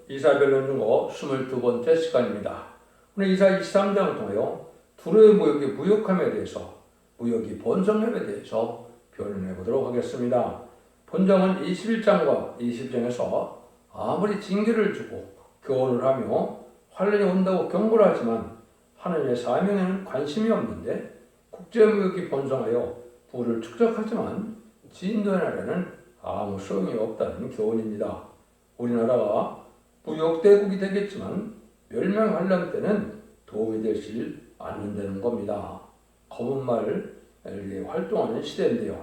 이사별론 중어 22번째 시간입니다. 오늘 이사 23장을 통하여 두로의 무역의 무역함에 대해서, 무역이 번성함에 대해서 변론해 보도록 하겠습니다. 본장은 21장과 20장에서 아무리 징계를 주고 교훈을 하며 환란이 온다고 경고를 하지만 하나님의 사명에는 관심이 없는데, 국제무역이 번성하여 부를 축적하지만 진도의 나라는 아무 소용이 없다는 교훈입니다. 우리나라가 무역대국이 되겠지만 멸망환란 때는 도움이 되지 않는다는 겁니다. 검은말이 활동하는 시대인데요.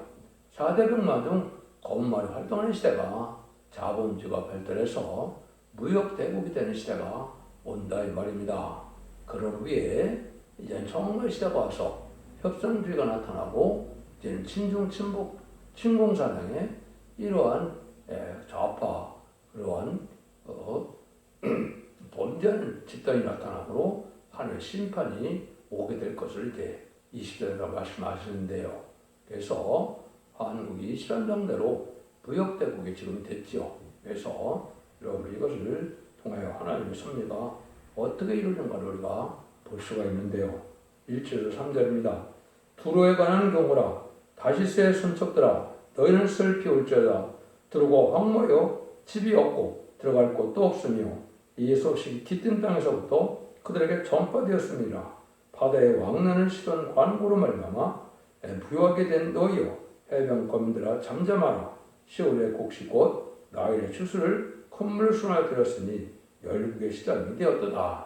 4대 백만 중 검은말이 활동하는 시대가 자본주의가 발달해서 무역대국이 되는 시대가 온다 이 말입니다. 그런 후에 이제 청원의 시대가 와서 협상주의가 나타나고 이제는 친중, 친북, 친공사상의 이러한 좌파, 그러한 범죄하는 집단이 나타나므로 하늘의 심판이 오게 될 것을 이제 20절에서 말씀하시는데요. 그래서 한국이 시간정대로 무역대국이 지금 됐지요. 그래서 여러분 이것을 통하여 하나님의 섭리가 어떻게 이루어진가를 우리가 볼 수가 있는데요. 1절에서 3절입니다. 두로에 관한 경우라 다시스의 선척들아 너희는 슬피 울지어다. 두로가 황무하여 집이 없고 들어갈 곳도 없으며 이 소식이 깃든 땅에서부터 그들에게 전파되었습니다. 바다의 왕래를 시던 관고로 말미암아 부유하게 된 너희여 해변 거민들아 잠잠하라. 시올의 곡식 곧 나일의 추수를 큰 물순환에 들였으니 열국의 시작이 되었도다.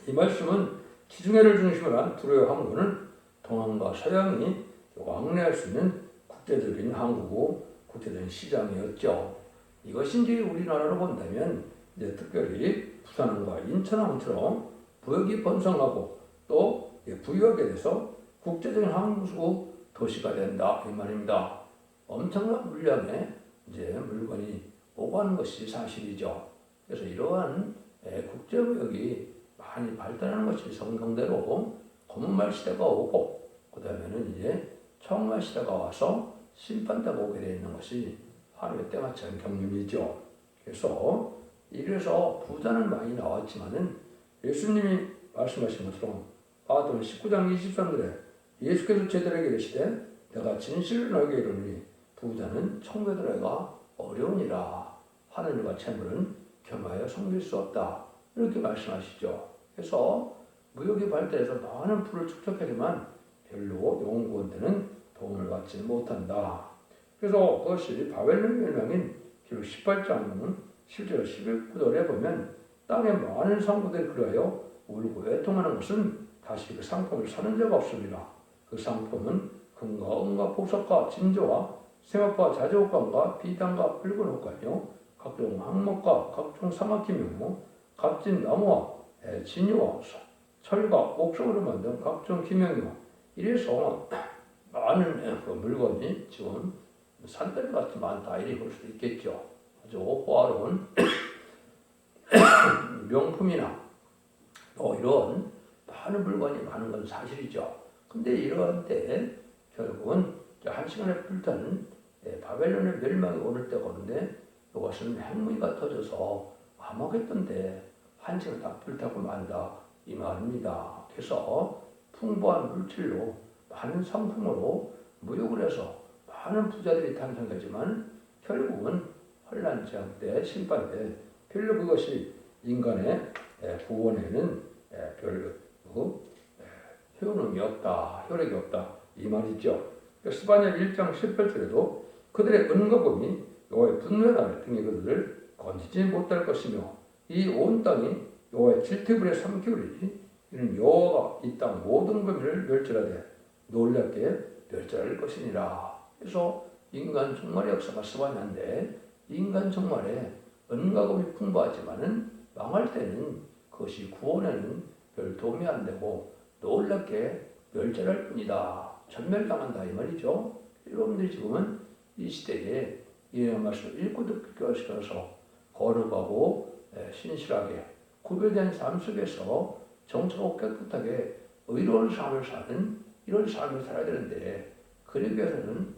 이 말씀은 지중해를 중심으로 한 두로의 항구는 동양과 서양이 왕래할 수 있는 국제적인 항구고 국제적인 시장이었죠. 이것이 이제 우리나라로 본다면 이제 특별히 부산과 인천항처럼 무역이 번성하고 또 부유하게 돼서 국제적인 항구 도시가 된다 이 말입니다. 엄청난 물량의 이제 물건이 오가는 것이 사실이죠. 그래서 이러한 국제무역이 많이 발달하는 것이 성경대로 검은말 시대가 오고 그 다음에는 이제 청말 시대가 와서 심판대가 오게 되어 있는 것이 하루의 때마침 경륜이죠. 그래서 이래서 부자는 많이 나왔지만은 예수님이 말씀하신 것처럼 마태복음 19장 23절에 예수께서 제자들에게 이르시되 내가 진실을 너희에게 이르노니 부자는 천국에 들어가기가 어려우니라. 하늘과 재물은 겸하여 섬길 수 없다. 이렇게 말씀하시죠. 그래서 무역이 발달해서 많은 부를 축적하지만 별로 영구원대는 도움을 받지 못한다. 그래서 그것이 바벨론 멸망인 기록 18장 10절 11절에 보면 땅에 많은 상부들이 그리하여 울고 애통하는 것은 다시 그 상품을 사는 자가 없습니다. 그 상품은 금과 은과 보석과 진저와 생업과 자재옥감과 비단과 붉은 옷감이요 각종 항목과 각종 사막기묘 값진 나무와 진유와 철과 옥석으로 만든 각종 기명이요 이래서 많은 그 물건이 지금 산더미 같이 많다 이렇게 볼 수도 있겠죠. 아주 호화로운 명품이나 또 이런 많은 물건이 많은 건 사실이죠. 근데 이러한 때 결국은 한 시간에 불타는 바벨론의 멸망이 오를 때가 오는데 이것은 핵무기가 터져서 아마겟돈 때 한 시간 다 불타고 만다 이 말입니다. 그래서 풍부한 물질로 많은 상품으로 무역을 해서 많은 부자들이 탄생하지만 결국은 환란 재앙 때 심판 때 별로 그것이 인간의 구원에는 별 효능이 없다, 효력이 없다 이 말이죠. 스바냐 1장 18절에도 그들의 은거금이 여호와의 분노의 날 등에 그들을 건지지 못할 것이며 이 온 땅이 여호와의 질투불에 삼키우리니 이는 여호와가 이 땅 모든 범위를 멸절하되 놀랍게 멸절할 것이니라. 그래서 인간 종말의 역사가 스바냐인데 인간 종말에 은과금이 풍부하지만은 망할 때는 그것이 구원에는 별 도움이 안 되고 놀랍게 멸절할 뿐이다. 전멸당한다 이 말이죠. 여러분들이 지금은 이 시대에 이 말씀을 읽고 듣고 시켜서 거룩하고 신실하게 구별된 삶 속에서 정직하고 깨끗하게 의로운 삶을 사는 이런 삶을 살아야 되는데 그러기 위해서는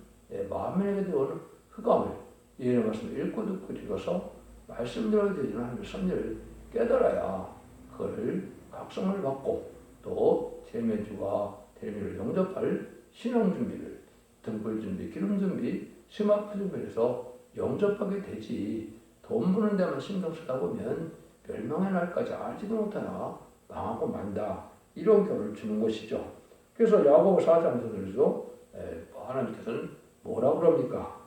마음에 들어오는 흑암을 이 말씀을 읽고 듣고 읽어서 말씀대로 되지는 하나님의 섭리를 깨달아야 그걸 각성을 받고 또 세매주가 대미를 영접할 신앙 준비를 등불 준비, 기름 준비, 심화프 준비해서 영접하게 되지 돈 버는 데만 신경 쓰다 보면 멸망의 날까지 알지도 못하나 망하고 만다. 이런 결을 주는 것이죠. 그래서 야고보 4장에서 그래서 하나님께서는 뭐라 그럽니까?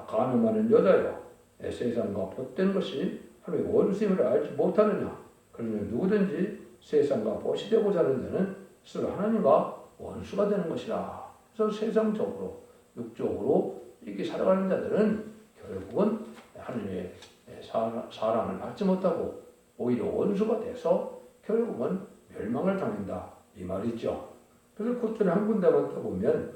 가늠 많은 여자여 세상과 벗된 것이 하나님의 원수임을 알지 못하느냐. 그러면 누구든지 세상과 벗이 되고자 하는 자는 스스로 하나님과 원수가 되는 것이라. 그래서 세상적으로 육적으로 이렇게 살아가는 자들은 결국은 하나님의 사랑을 받지 못하고 오히려 원수가 돼서 결국은 멸망을 당한다. 이 말이죠. 그래서 그때는 한 군데만 떠보면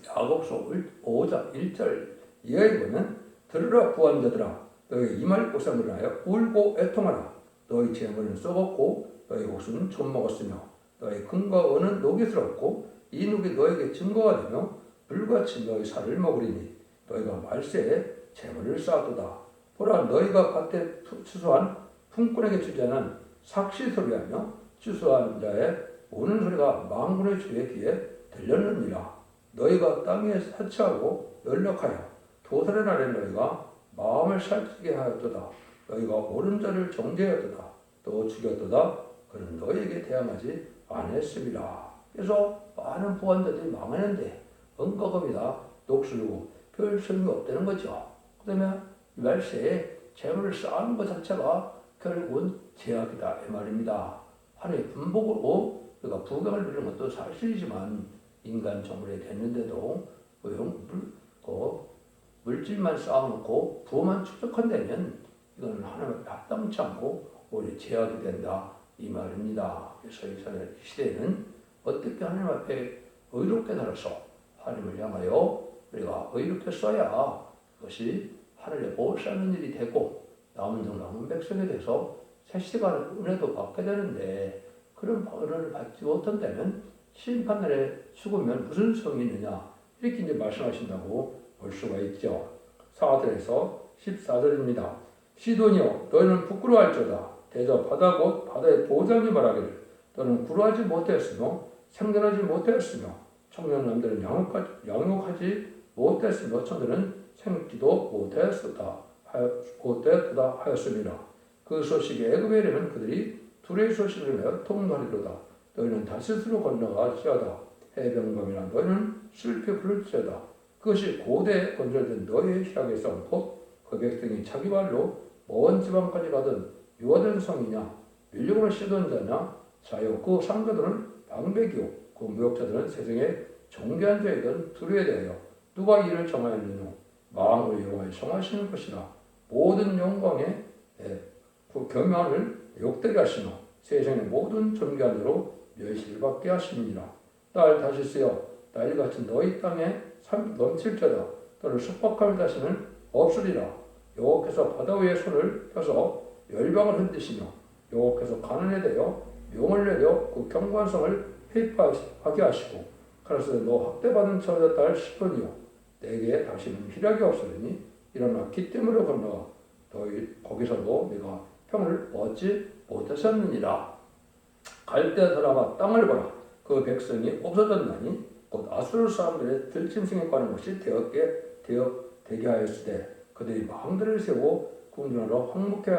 야고보서 5장 1절 이하에 보면 들으라 부한자들아 너희 이말 고삼을 하여 울고 애통하라. 너희 재물은 썩었고 너희 옷은 좀 먹었으며 너희 금과 은은 녹이스럽고 이 녹이 너에게 증거가 되며 불같이 너희 살을 먹으리니 너희가 말세에 재물을 쌓았도다. 보라 너희가 밭에 추수한 품꾼에게 주지 않은 삭시 소리하며 추수한 자의 우는 소리가 만군의 주의 귀에 들렸느니라. 너희가 땅에 사치하고 연락하여 도살의 날에 너희가 마음을 살찌게 하였도다. 너희가 옳은 자를 정죄하였도다. 또 죽였도다. 그는 너희에게 대항하지 않았습니다. 그래서 많은 부한자들이 망하는데 은거금이다 녹슬고 별 소용이 없다는 거죠. 그러면 말세에 재물을 쌓는 것 자체가 결국은 제약이다 이 말입니다. 하나님의 분복으로 우리가 부강을 누리는 것도 사실이지만 인간 정글에 됐는데도 물질만 쌓아놓고 부만 축적한다면 이건 하나님 앞에 합당치 않고 오히려 제약이 된다 이 말입니다. 그래서 이 시대에는 어떻게 하나님 앞에 의롭게 살아서 하나님을 향하여 우리가 의롭게 써야 그것이 하늘에 복을 쌓는 일이 되고 남은 종 남은 백성에 대해서 새시대가 은혜도 받게 되는데 그런 은혜를 받지 못한다면 심판날에 죽으면 무슨 소용이 있느냐 이렇게 이제 말씀하신다고 볼 수가 있죠. 사절에서 14절입니다. 시돈이여 너희는 부끄러워할지어다. 대저 곧 바다의 보장이 말하기를 너는 구루하지 못하였으며 생존하지 못하였으며 청년 남들은 양육하지 못하였으며 천들은 생지도 못하였다 하였습니다. 그 소식이 애굽에 이르면 그들이 둘의 소식을 내어 통달이로다. 너희는 다시스로 건너갈지어다. 해변검이나 너희는 슬피 부를지어다. 그것이 고대에 건설된 너희의 희락에서 곧 그 백성이 자기 발로 먼 지방까지 가던 유화된 성이냐 밀려오는 시돈 자냐 자요 그 상가들은 방백이요 그 무역자들은 세상에 정죄한 자이든 두려에 대하여 누가 이를 정하였느냐 마음으로 여호와의 정하시는 것이라. 모든 영광에 그 겸양을 욕되게 하시며 세상의 모든 존귀한 대로 멸시를 받게 하시니라. 딸 다시스여 나일같이 너희 땅에 넘칠자다. 너를 숙박함을 다시는 없으리라. 여호와께서 바다 위에 손을 펴서 열방을 흔드시며 여호와께서 가난에 대하여 용을 내려 그 경관성을 회입하게 하시고 가라사대 너 학대받은 처자 딸 시돈이여 내게 다시는 희락이 없으리니 일어나 기쁨으로 건너가 너희 거기서도 네가 평을 얻지 못하셨느니라. 갈대아 사람아 땅을 보라. 그 백성이 없어졌나니 곧 아수르 사람들의 들짐승에 관한 것이 되게 하였으되 그들이 망대를 세우고 궁전하러 황묵해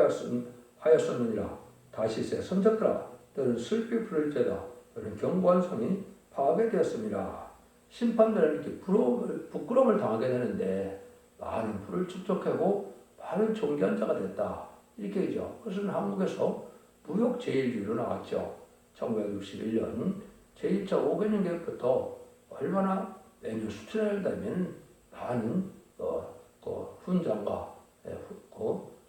하였었느니라. 다시세 선적들아 너는 슬피 부를지어다. 너는 견고한 성이 파괴되었습니다. 심판들은 이렇게 부끄러움을 당하게 되는데 많은 부를 축적하고 많은 존귀한 자가 됐다. 이렇게 얘기죠. 그것은 한국에서 무역 제일주의로 나왔죠. 1961년 제1차 5개년 계획부터 얼마나 매년 수천을 달면 많은 훈장과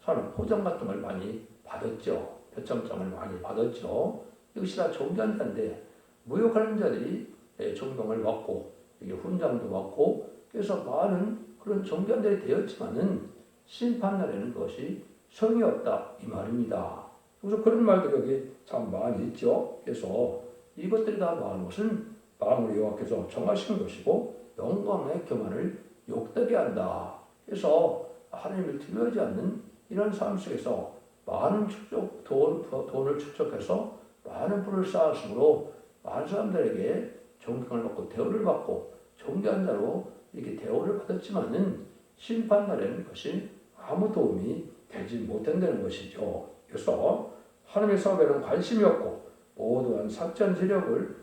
산업 포장 같은 걸 많이 받았죠. 표창장을 많이 받았죠. 이것이 다 존귀한 자인데 무역하는 자들이 존경을 받고 이게 훈장도 받고 그래서 많은 그런 존귀한 자들이 되었지만은 심판날에는 그것이 성이 없다 이 말입니다. 그래서 그런 말들이 여기 참 많이 있죠. 그래서 이것들이 다 말하는 것은 마음으로 여호와께서 정하신 것이고 영광의 교만을 욕되게 한다. 그래서 하나님을 두려워하지 않는 이런 삶 속에서 많은 돈을 축적해서 많은 부를 쌓았으므로 많은 사람들에게 존경을 받고 대우를 받고 존귀한 자로 이렇게 대우를 받았지만은 심판날에는 그것이 아무 도움이 되지 못한다는 것이죠. 그래서 하나님의 사업에는 관심이 없고 모두한 사전 세력을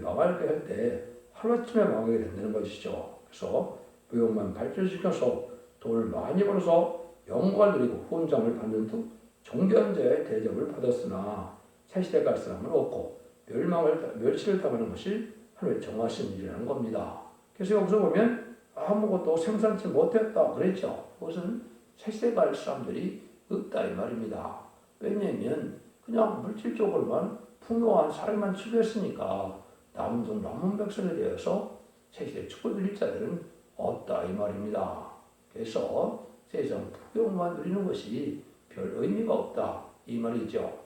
망하게 할 때 하루아침에 망하게 된다는 것이죠. 그래서 무역만 발전시켜서 돈을 많이 벌어서 영광을 누리고 후원장을 받는 등 존귀한 자의 대접을 받았으나 새시대 갈 사람은 없고 멸시를 당하는 것이 하나님의 정하신 일이라는 겁니다. 그래서 여기서 보면 아무것도 생산치 못했다 그랬죠. 그것은 새시대 갈 사람들이 없다 이 말입니다. 왜냐하면 그냥 물질적으로만 풍요한 삶만 추구했으니까 남은 백성에 대해서 새시대 축복 누릴 자들은 없다 이 말입니다. 그래서 세상 풍요만 누리는 것이 별 의미가 없다 이 말이죠.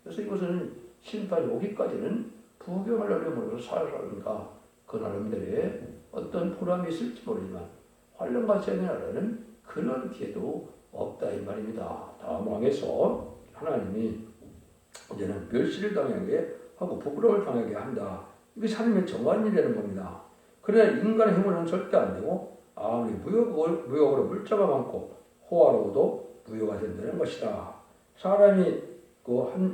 그래서 이것은 심판이 오기까지는 부경을 어려움으로 살아가니까 그 나름대로의 어떤 보람이 있을지 모르지만 환란과 재앙이 나라는 그런 기회도 없다 이 말입니다. 다음 왕에서 하나님이 이제는 멸시를 당하게 하고 부끄러움을 당하게 한다. 이게 하나님의 정한 일이라는 겁니다. 그러나 인간의 힘으로는 절대 안 되고 아무리 무역으로 물자가 많고 호화로워도 무효가 된다는 것이다. 사람이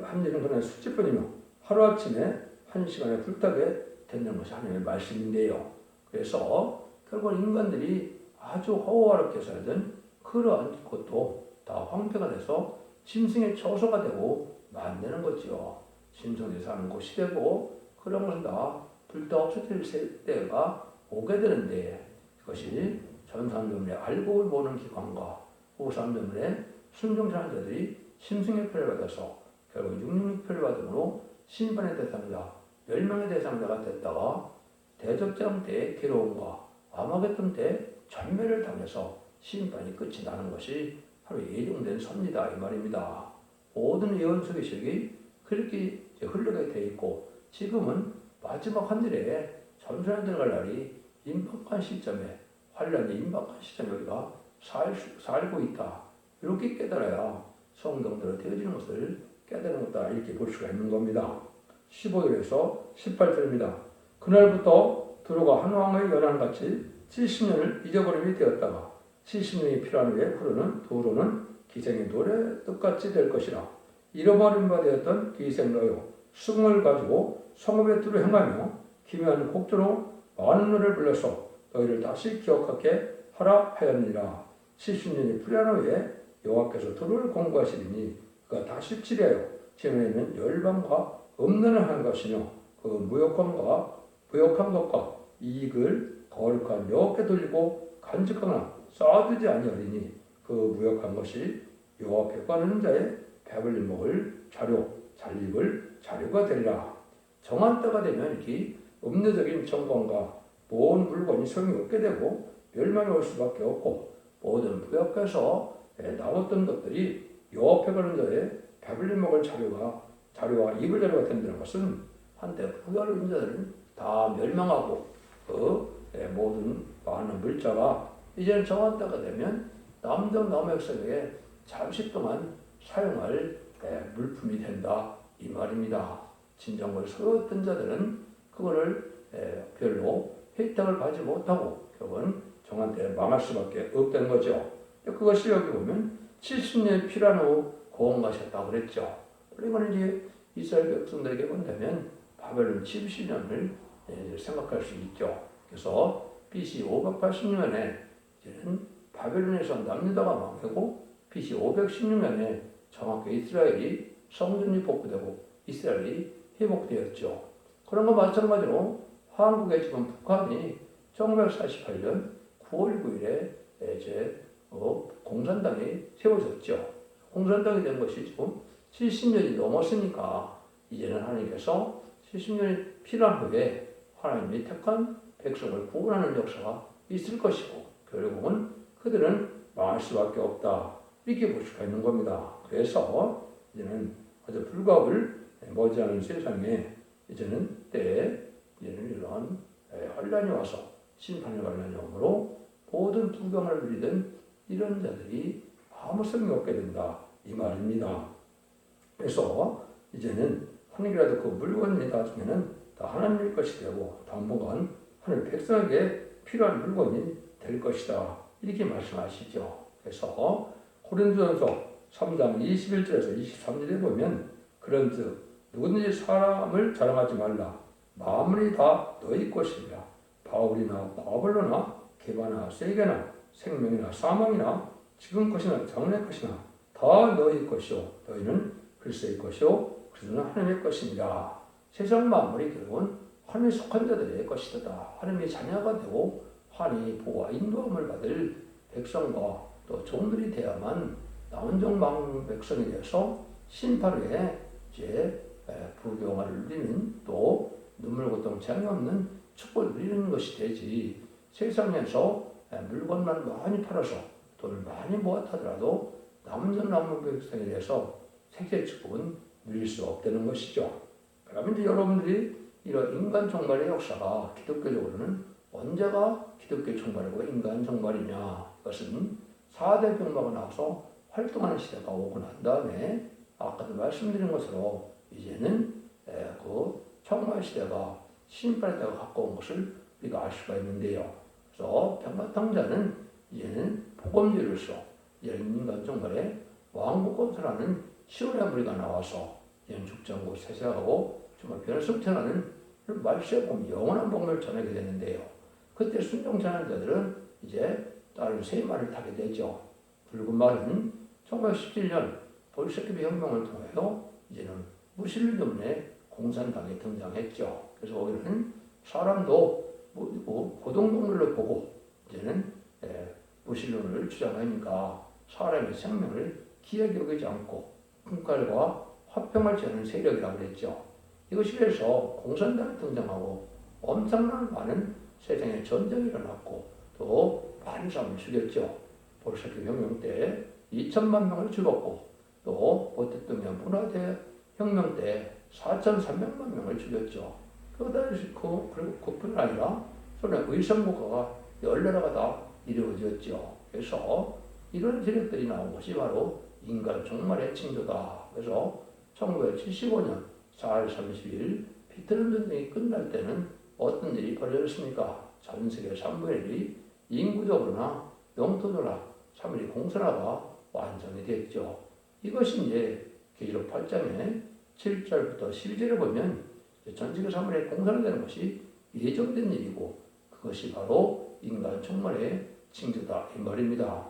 한 일은 그냥 수치뿐이며 하루아침에 한 시간에 불타게 된다는 것이 하나님의 말씀인데요. 그래서 결국 인간들이 아주 호화롭게 살던 그러한 것도 다 황폐가 돼서 짐승의 처소가 되고 만드는 거죠. 짐승이 사는 곳이 되고 그런 것은 다 불타 없어질 때가 오게 되는데 그것이 전산점에 알고 보는 기관과 후산점에 순종하는 자들이 심승의 표를 받아서 결국 육육표를 받음으로 심판의 대상자, 멸망의 대상자가 됐다가 대적장 때의 괴로움과 아마겟돈 때 전멸을 당해서 심판이 끝이 나는 것이 바로 예정된 섭니다 이 말입니다. 모든 예언 소개식이 그렇게 흘러게 돼 있고 지금은 마지막 하늘에 전선에 들어갈 날이 임박한 시점에 환란이 임박한 시점에 우리가 살고 있다. 이렇게 깨달아야 성경대로 되어지는 것을 깨달은 것다 이렇게 볼 수가 있는 겁니다. 15절에서 18절입니다. 그날부터 두루가 한 왕의 연한같이 70년을 잊어버림이 되었다가 70년이 필요한 후에 흐르는 두루는 기생의 노래 뜻같이 될 것이라. 잃어버린 바 되었던 기생러요 승을 가지고 성읍의 뜰을 행하며 기묘한 곡조로 많은 노래를 불러서 너희를 다시 기억하게 하라 하였느니라. 70년이 필요한 후에 여호와께서 두루를 공부하시리니 그가 다시 치리하여 지면에는 열방과 음란을 하는 것이며 그 무역한 것과 이익을 거룩한 여호와께 돌리고 간직하거나 쌓아두지 아니하리니 그 무역한 것이 여호와께 꺼내는 자의 배불리 먹을 잔입을 자료가 되리라. 정한 때가 되면 이 음료적인 정권과 모든 물건이 소용이 없게 되고 멸망이 올 수밖에 없고 모든 부역에서 나왔던 것들이 여호와께 거는 자의 배불리 먹을 자료와 입을 자료가 된다는 것은 한때 부여를 있는 자들은 다 멸망하고 그 모든 많은 물자가 이제는 정한 때가 되면 남백성에게 잠시 동안 사용할 물품이 된다 이 말입니다. 진정을 소유했던 자들은 그거를 별로 혜택을 받지 못하고 결국은 정한 때에 망할 수밖에 없다는 거죠. 그것이 여기 보면 70년이 필요한 후 고원가셨다고 그랬죠. 이거는 이제 이스라엘 백성들에게 본다면 바벨론 70년을 생각할 수 있죠. 그래서 BC 586년에 이제는 바벨론에서 남유다가 망하고 BC 516년에 정확히 이스라엘이 성전이 복구되고 이스라엘이 회복되었죠. 그런 거 마찬가지로 한국의 지금 북한이 1948년 9월 9일에 이제 공산당이 세워졌죠. 공산당이 된 것이 지금 70년이 넘었으니까 이제는 하나님께서 70년이 필요한 후에 하나님이 택한 백성을 구원하는 역사가 있을 것이고 결국은 그들은 망할 수밖에 없다. 이렇게 볼 수가 있는 겁니다. 그래서 이제는 아주 불가을 머지않은 세상에 이제는 이러한 환란이 와서 심판의 환란이 오므로 모든 부경을 누리던 이런 자들이 아무 소용이 없게 된다 이 말입니다. 그래서 이제는 하늘이라도 그 물건이 나중에는 다 하나님의 것이 되고 당분간 하늘 백성에게 필요한 물건이 될 것이다 이렇게 말씀하시죠. 그래서 고린도전서 3장 21절에서 23절에 보면 그런즉 누구든지 사람을 자랑하지 말라. 만물이 다 너희 것이라. 바울이나 바볼로나 게바나 세게나 생명이나 사망이나 지금 것이나 장래 것이나 다 너희 것이요 너희는 그리스도의 것이요 그리스도는 하나님의 것입니다. 세상 만물이 결국은 하나님에 속한 자들의 것이다. 하나님의 자녀가 되고 하나님의 보호와 인도함을 받을 백성과 또 종들이 되야만 나온종 망 백성이 되어서 심판 후에 이제 부귀영화를 누리는 또 눈물 고통 재앙이 없는 축복을 누리는 것이 되지 세상에서 물건만 많이 팔아서 돈을 많이 모았다더라도 나온종 망 백성에 대해서 세계 축복은 누릴 수 없다는 것이죠. 그러면 이제 여러분들이 이런 인간 종말의 역사가 기독교적으로는 언제가 기독교 종말이고 인간 종말이냐 이것은 4대 병마가 나와서 활동하는 시대가 오고 난 다음에 아까도 말씀드린 것으로 이제는 그 청말 시대가 심판의 때가 가까운 것을 우리가 알 수가 있는데요. 그래서 병마탕자는 이제는 복음주의로서 이제는 인간 종말에 왕국 건설하는 시온의 무리가 나와서 이제는 죽장고 세세하고 정말 변성천하는 말세에 보면 영원한 복음을 전하게 되는데요. 그때 순종하는 자들은 이제 다른 세 말을 타게 되죠. 붉은 말은 1917년 볼셰비키 혁명을 통해서 이제는 무신론에 공산당이 등장했죠. 그래서 거기는 사람도 고등동물로 보고 이제는 무신론을 주장하니까 사람의 생명을 귀하게 여기지 않고 분갈과 화평을 지하는 세력이라고 그랬죠. 이것이 그래서 공산당이 등장하고 엄청난 많은 세상에 전쟁이 일어났고 또 많은 사람을 죽였죠. 볼셰비키 혁명 때 2천만 명을 죽였고 또 보테동의 문화대 혁명 때 4,300만 명을 죽였죠. 그리고 그뿐 아니라 소련 의성국가가 14나라가 다 이루어졌죠. 그래서 이런 세력들이 나온 것이 바로 인간 종말의 징조다. 그래서 1975년 4월 30일 베트남 전쟁이 끝날 때는 어떤 일이 벌어졌습니까? 전 세계 3분의 1이 인구적으로나 영토적으로나 3일이 공산화가 완전히 됐죠. 이것이 이제 계시록 8장에 7절부터 12절에 보면 전 세계 3분의 1이 공산화되는 것이 예정된 일이고 그것이 바로 인간 종말의 징조다 이 말입니다.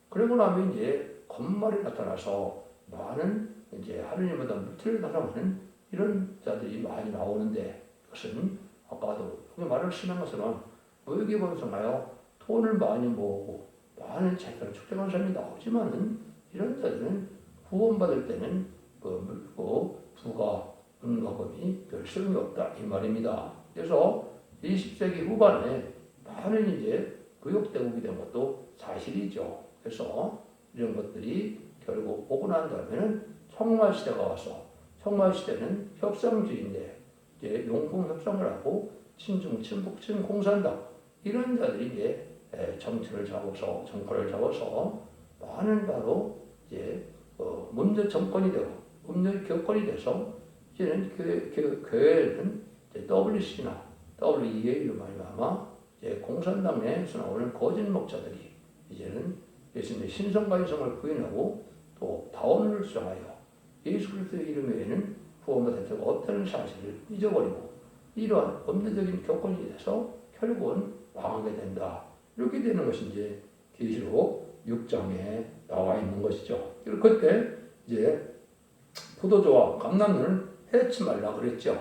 그러고 나면 이제 건말이 나타나서 많은 이제 하느님보다 물질을 나타나는 이런 자들이 많이 나오는데 그것은 아까도 여기 말씀한 것처럼 무역에 번성하여 돈을 많이 모으고 많은 재산을 축적한 사람이 나오지만은 이런 자들은 구원받을 때는 부가 은과금이 별 소용이 없다 이 말입니다. 그래서 20세기 후반에 많은 이제 무역대국이 된 것도 사실이죠. 그래서 이런 것들이 결국 오고 난 다음에는 청말시대가 와서 청말시대는 협상주의인데 이제 용궁협상을 하고 친중, 친북, 친공산당 이런 자들이 이제 정치를 잡아서 정권을 잡아서 많은 바로 이제 문제 정권이 되고 문제 교권이 돼서 이제는 교회는 WC나 WEA로 말미암아 이제 공산당 내에서 나오는 거짓 목자들이 이제는 예수님의 신성과 인성을 부인하고 또 다원을 주장하여 예수 그리스도의 이름 외에는 구원받을 자가 없다는 사실을 잊어버리고 이러한 법리적인 교권이 돼서 결국은 망하게 된다. 이렇게 되는 것이 이제 계시록 6장에 나와 있는 것이죠. 그때 이제 포도주와 감람들은 해치 말라 그랬죠.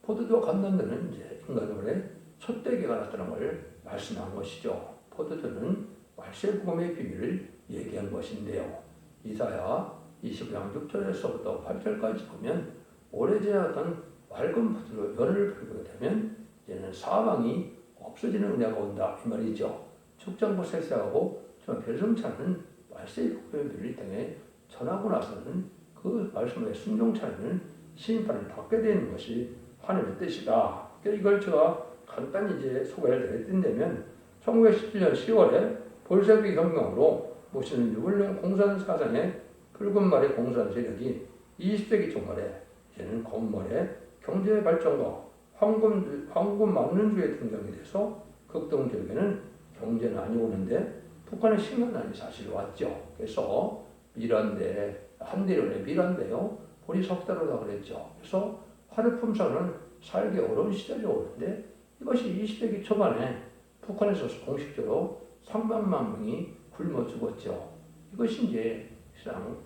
포도주와 감람들은 이제 인간의 촛대기가 나타난 걸 말씀한 것이죠. 포도주는 말세 복음의 비밀을 얘기한 것인데요. 이사야 20장 6절에서부터 8절까지 보면 오래전하던 맑은 포도로 열을 풀게 되면 이제는 사망이 없어지는 은혜가 온다 이 말이죠. 축장부 세세하고 정말 별성차는 말세의 복음의 비밀을 통해 전하고 나서는 그 말씀에 순종차는 심판을 받게 되는 것이 하나님의 뜻이다. 이걸 제가 간단히 이제 소개를 해드린다면 1917년 10월에 볼셰비키 혁명으로 보시는 유불령 공산 사상의 붉은 말의 공산 세력이 20세기 초말에 이제는 건말에 경제 발전과 황금 만능주의 등장에 대해서 극동적에는 경제는 아니오는데 북한의 식량난이 사실 왔죠. 그래서 밀환대, 한대련의 밀환대요. 보리 석달로다 그랬죠. 그래서 화르품선은 살기 어려운 시절이 오는데 이것이 20세기 초반에 북한에서 공식적으로 300만 명이 굶어 죽었죠. 이것이 이제 시장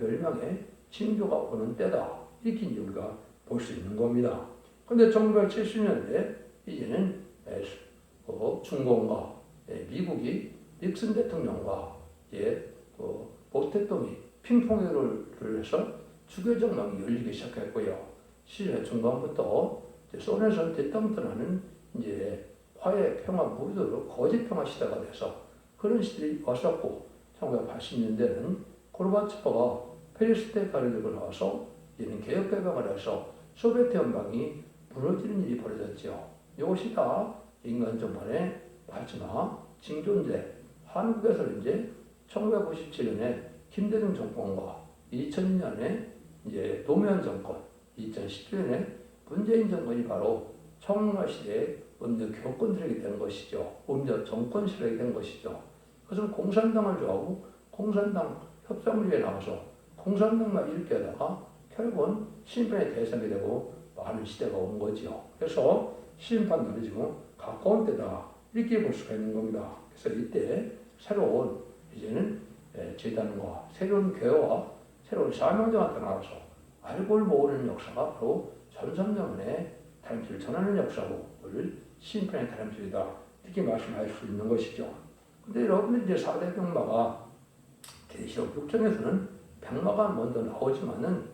멸망의 징조가 오는 때다. 이렇게 이제 우리가 볼 수 있는 겁니다. 그런데 1970년대 이제는 중공과 미국이 닉슨 대통령과 모 대통령이 핑퐁회를 해서 주교 정망이 열리기 시작했고요. 시절 중반부터 소련에서 대통령하는 이제 화해 평화 무드로 거짓 평화 시대가 돼서 그런 시대가 왔었고 1980년대는 고르바초프가 페리스테 가르를 나와서 이는 개혁 개방을 해서 소비에트 연방이 무너지는 일이 벌어졌죠. 이것이 다 인간 정권의 마지막 징조인데 한국에서 이제 1997년에 김대중 정권과 2002년에 이제 노무현 정권, 2010년에 문재인 정권이 바로 청문화 시대의 음녀 교권들에게 된 것이죠. 음녀 정권 시대에 된 것이죠. 그것은 공산당을 좋아하고 공산당 협상주의에 나와서 공산당만 이렇게 하다가 결국은 심판의 대상이 되고 많은 시대가 온 거죠. 그래서 심판들이 지금 가까운 때다 이렇게 볼 수가 있는 겁니다. 그래서 이때 새로운 이제는 재단과 새로운 교회와 새로운 사명자가 나타나서 알고를 모으는 역사가 바로 전선명원의 다림질을 전하는 역사고 심판의 다림질이다 이렇게 말씀할 수 있는 것이죠. 근데 여러분들 이제 4대 병마가 계시록 6장에서는 병마가 먼저 나오지만은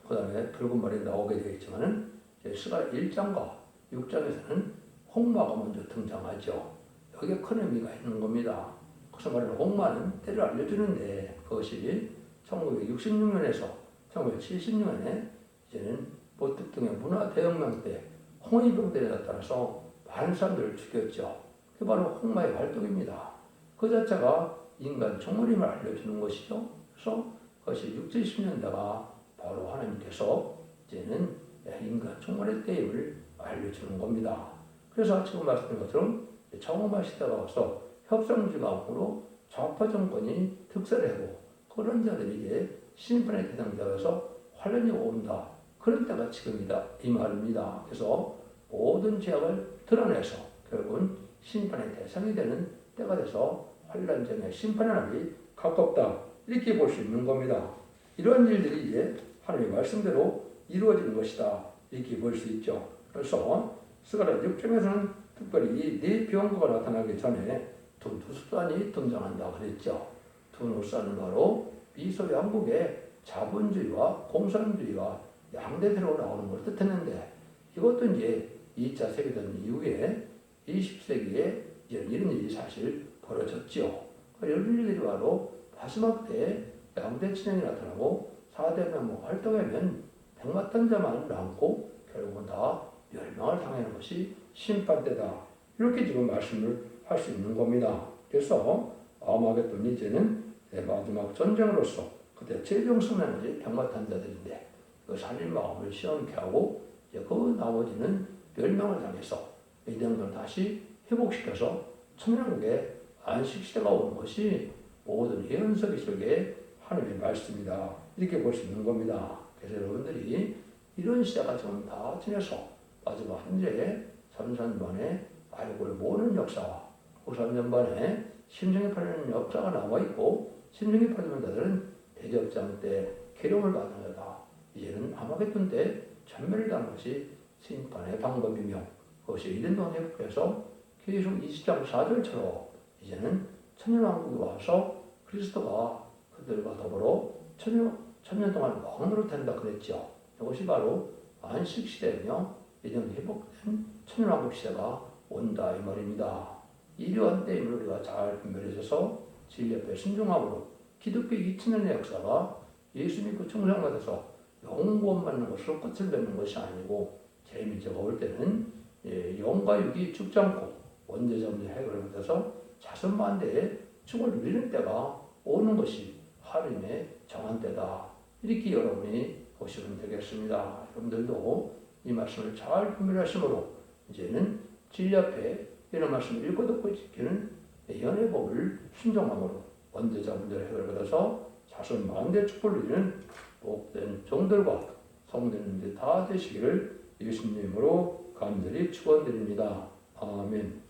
그 다음에 붉은 말이 나오게 되겠지만은 스가 1장과 6장에서는 홍마가 먼저 등장하죠. 여기에 큰 의미가 있는 겁니다. 그래서 말하는 홍마는 때를 알려주는데 그것이 1966년에서 1976년에 이제는 보특 등의 문화 대혁명 때 홍위병들에 나타나서 많은 사람들을 죽였죠. 그게 바로 홍마의 활동입니다. 그 자체가 인간 총물임을 알려주는 것이죠. 그래서 그것이 6, 70년대가 바로 하나님께서 이제는 인간 총물의 때임을 알려주는 겁니다. 그래서 지금 말씀드린 것처럼 청원마 시대가 와서 협상주의가 앞으로 좌파 정권이 득세를 하고 그런 자들이 이제 심판의 대상자로서 환란이 온다. 그런 때가 지금이다. 이 말입니다. 그래서 모든 죄악을 드러내서 결국은 심판의 대상이 되는 때가 돼서 환란전의 심판의 날이 가깝다. 이렇게 볼 수 있는 겁니다. 이런 일들이 이제 하나님의 말씀대로 이루어지는 것이다. 이렇게 볼 수 있죠. 그래서 스가랴 6장에서는 특별히 이 네 병거가 나타나기 전에 두 누수단이 등장한다 그랬죠. 두 누수단은 바로 미소 양국의 자본주의와 공산주의가 양대대로 나오는 걸 뜻했는데 이것도 이제 2차 세계대전 이후에 20세기에 이런 일이 사실 벌어졌죠. 이런 일들이 바로 마지막 때에 양대 진영이 나타나고 4대 뭐 활동하면 백마탄자만 남고 결국은 다 멸망을 당하는 것이 심판때다. 이렇게 지금 말씀을 할 수 있는 겁니다. 그래서 아마겟돈 이제는 마지막 전쟁으로서 그때 최종 승리는 이제 백마탄자들인데 그 살인 마음을 시원케 하고 이제 그 나머지는 멸망을 당해서 이들을 다시 회복시켜서 천년국의 안식시대가 오는 것이 모든 예언서기 속에 하나님의 말씀이다. 이렇게 볼 수 있는 겁니다. 그래서 여러분들이 이런 시대가 지금 다 지내서 마지막 현재의 삼산반의 알고를 모으는 역사와 후삼년반에 심정이 팔리는 역사가 남아있고 심정이 팔리는 자들은 대접장 때 계룡을 받는 자다. 이제는 아마겟돈 때 전멸을 당한 것이 심판의 방법이며 그것이 이른동 회복해서 계속 20장 4절처럼 이제는 천년왕국이 와서 그리스도가 그들과 더불어 천년 동안 왕으로 된다 그랬죠. 이것이 바로 안식시대며 이런 회복된 천년왕국 시대가 온다 이 말입니다. 이러한 때임을 우리가 잘 분별해서 진리 앞에 순종함으로 기독교 2000년의 역사가 예수 믿고 충성받아서 영구원받는 것으로 끝을 맺는 것이 아니고 재미제가 올 때는 영과 육이 죽지 않고 원죄점의 해결을 받아서 자손만대에 축을 누리는 때가 오는 것이 하나님의 정한 때다. 이렇게 여러분이 보시면 되겠습니다. 여러분들도 이 말씀을 잘 분별하심으로 이제는 진리 앞에 이런 말씀을 읽고 듣고 지키는 예언의 법을 순종함으로 원대자분들의 해를 받아서 자손 만대 축복을 누리는 복된 종들과 성도님들 다 되시기를 예수님으로 간절히 축원드립니다. 아멘.